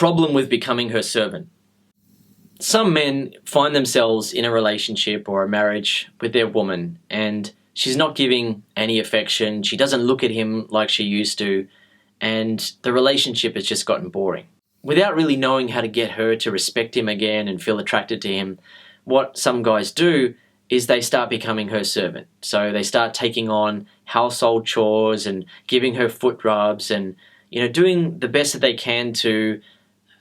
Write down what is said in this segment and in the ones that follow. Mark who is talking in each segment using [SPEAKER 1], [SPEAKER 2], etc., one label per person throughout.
[SPEAKER 1] problem with becoming her servant. Some men find themselves in a relationship or a marriage with their woman, and she's not giving any affection, she doesn't look at him like she used to, and the relationship has just gotten boring. Without really knowing how to get her to respect him again and feel attracted to him, what some guys do is they start becoming her servant. So they start taking on household chores and giving her foot rubs and, doing the best that they can to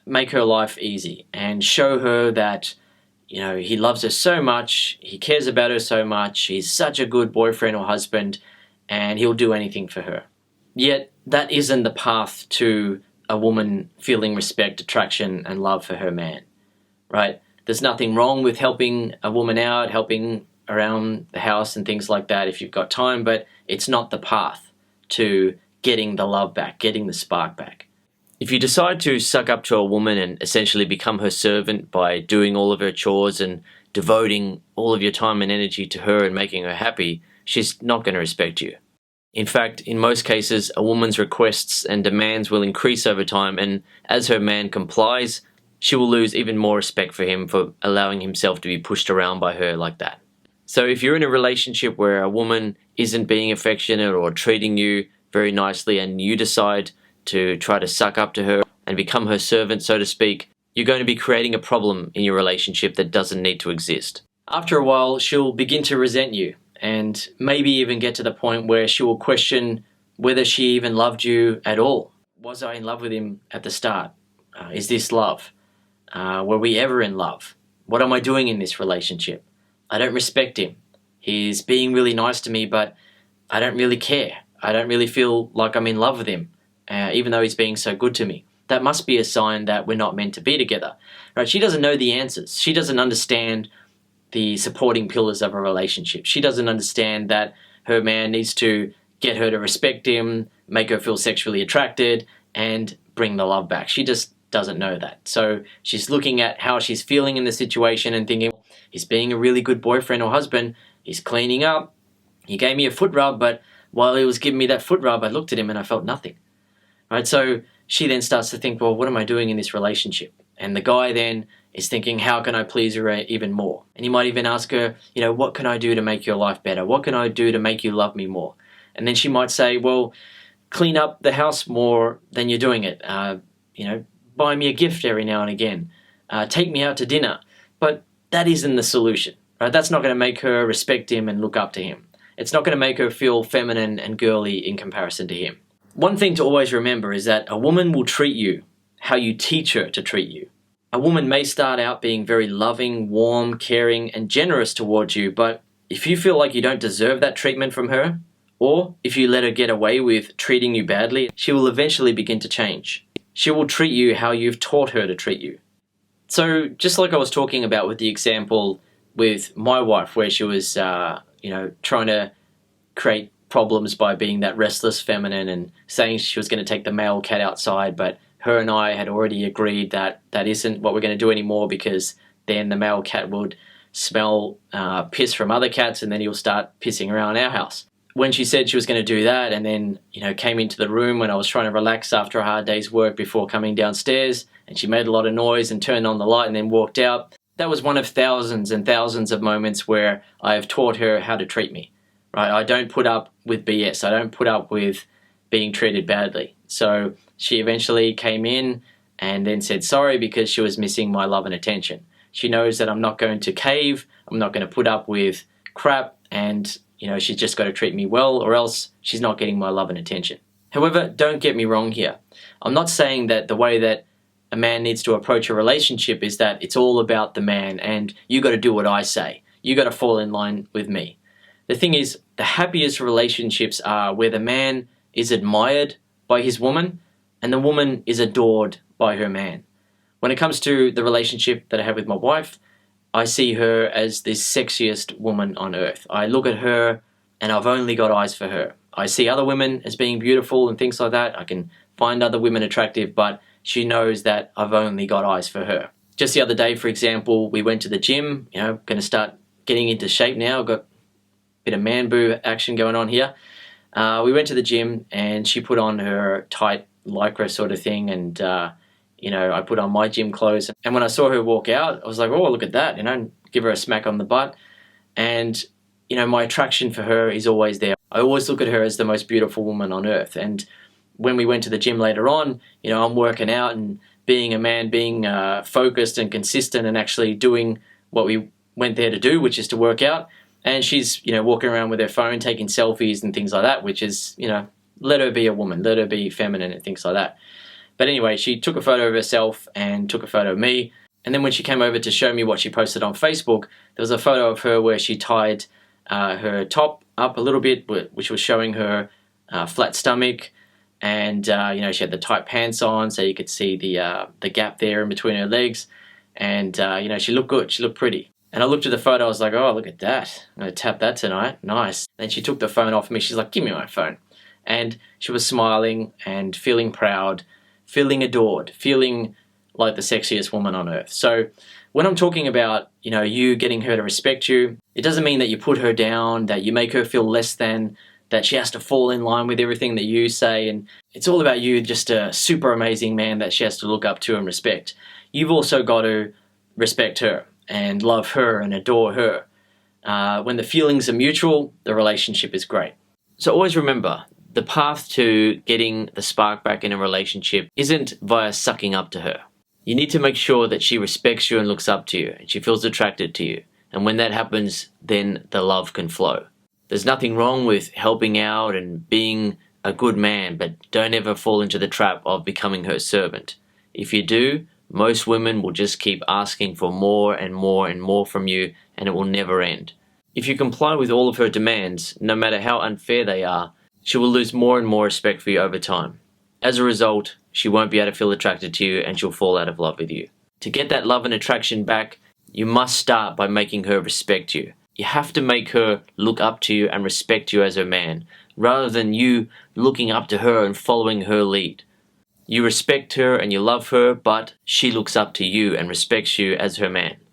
[SPEAKER 1] make her life easy and show her that, he loves her so much, he cares about her so much, he's such a good boyfriend or husband, and he'll do anything for her. Yet, that isn't the path to a woman feeling respect, attraction, and love for her man, right? There's nothing wrong with helping a woman out, helping around the house and things like that if you've got time, but it's not the path to getting the love back, getting the spark back. If you decide to suck up to a woman and essentially become her servant by doing all of her chores and devoting all of your time and energy to her and making her happy, she's not going to respect you. In fact, in most cases, a woman's requests and demands will increase over time, and as her man complies, she will lose even more respect for him for allowing himself to be pushed around by her like that. So if you're in a relationship where a woman isn't being affectionate or treating you very nicely and you decide to try to suck up to her and become her servant, so to speak, you're going to be creating a problem in your relationship that doesn't need to exist. After a while, she'll begin to resent you and maybe even get to the point where she will question whether she even loved you at all. Was I in love with him at the start? Is this love? Were we ever in love? What am I doing in this relationship? I don't respect him. He's being really nice to me, but I don't really care. I don't really feel like I'm in love with him, even though he's being so good to me. That must be a sign that we're not meant to be together. Right? She doesn't know the answers. She doesn't understand the supporting pillars of a relationship. She doesn't understand that her man needs to get her to respect him, make her feel sexually attracted, and bring the love back. She just doesn't know that. So she's looking at how she's feeling in the situation and thinking, he's being a really good boyfriend or husband, he's cleaning up, he gave me a foot rub, but while he was giving me that foot rub, I looked at him and I felt nothing. Right? So she then starts to think, well, what am I doing in this relationship? And the guy then is thinking, how can I please her even more? And he might even ask her, what can I do to make your life better? What can I do to make you love me more? And then she might say, well, clean up the house more than you're doing it. Buy me a gift every now and again. Take me out to dinner. But that isn't the solution, right? That's not going to make her respect him and look up to him. It's not going to make her feel feminine and girly in comparison to him. One thing to always remember is that a woman will treat you how you teach her to treat you. A woman may start out being very loving, warm, caring, and generous towards you, but if you feel like you don't deserve that treatment from her, or if you let her get away with treating you badly, she will eventually begin to change. She will treat you how you've taught her to treat you. So just like I was talking about with the example with my wife, where she was, trying to create problems by being that restless feminine and saying she was going to take the male cat outside, but her and I had already agreed that that isn't what we're going to do anymore, because then the male cat would smell piss from other cats and then he'll start pissing around our house. When she said she was going to do that and then, came into the room when I was trying to relax after a hard day's work before coming downstairs, and she made a lot of noise and turned on the light and then walked out, that was one of thousands and thousands of moments where I have taught her how to treat me. Right? I don't put up with BS. I don't put up with being treated badly. So she eventually came in and then said sorry because she was missing my love and attention. She knows that I'm not going to cave, I'm not going to put up with crap, and she's just got to treat me well, or else she's not getting my love and attention. However, don't get me wrong here. I'm not saying that the way that a man needs to approach a relationship is that it's all about the man and you got to do what I say. You got to fall in line with me. The thing is, the happiest relationships are where the man is admired by his woman and the woman is adored by her man. When it comes to the relationship that I have with my wife, I see her as the sexiest woman on earth. I look at her and I've only got eyes for her. I see other women as being beautiful and things like that. I can find other women attractive, but she knows that I've only got eyes for her. Just the other day, for example, we went to the gym, going to start getting into shape now. I've got a bit of man boo action going on here. We went to the gym and she put on her tight lycra sort of thing, and I put on my gym clothes. And when I saw her walk out, I was like, oh, look at that, give her a smack on the butt. And, my attraction for her is always there. I always look at her as the most beautiful woman on earth. And when we went to the gym later on, I'm working out and being a man, being focused and consistent and actually doing what we went there to do, which is to work out. And she's, walking around with her phone, taking selfies and things like that, which is, let her be a woman, let her be feminine and things like that. But anyway, she took a photo of herself and took a photo of me. And then when she came over to show me what she posted on Facebook, there was a photo of her where she tied her top up a little bit, which was showing her flat stomach. And, she had the tight pants on, so you could see the gap there in between her legs. And, she looked good. She looked pretty. And I looked at the photo. I was like, oh, look at that. I'm going to tap that tonight. Nice. Then she took the phone off me. She's like, give me my phone. And she was smiling and feeling proud, feeling adored, feeling like the sexiest woman on earth. So when I'm talking about, you getting her to respect you, it doesn't mean that you put her down, that you make her feel less than, that she has to fall in line with everything that you say. And it's all about you, just a super amazing man that she has to look up to and respect. You've also got to respect her and love her and adore her. When the feelings are mutual, the relationship is great. So always remember, the path to getting the spark back in a relationship isn't via sucking up to her. You need to make sure that she respects you and looks up to you, and she feels attracted to you. And when that happens, then the love can flow. There's nothing wrong with helping out and being a good man, but don't ever fall into the trap of becoming her servant. If you do, most women will just keep asking for more and more and more from you, and it will never end. If you comply with all of her demands, no matter how unfair they are, she will lose more and more respect for you over time. As a result, she won't be able to feel attracted to you and she'll fall out of love with you. To get that love and attraction back, you must start by making her respect you. You have to make her look up to you and respect you as her man, rather than you looking up to her and following her lead. You respect her and you love her, but she looks up to you and respects you as her man.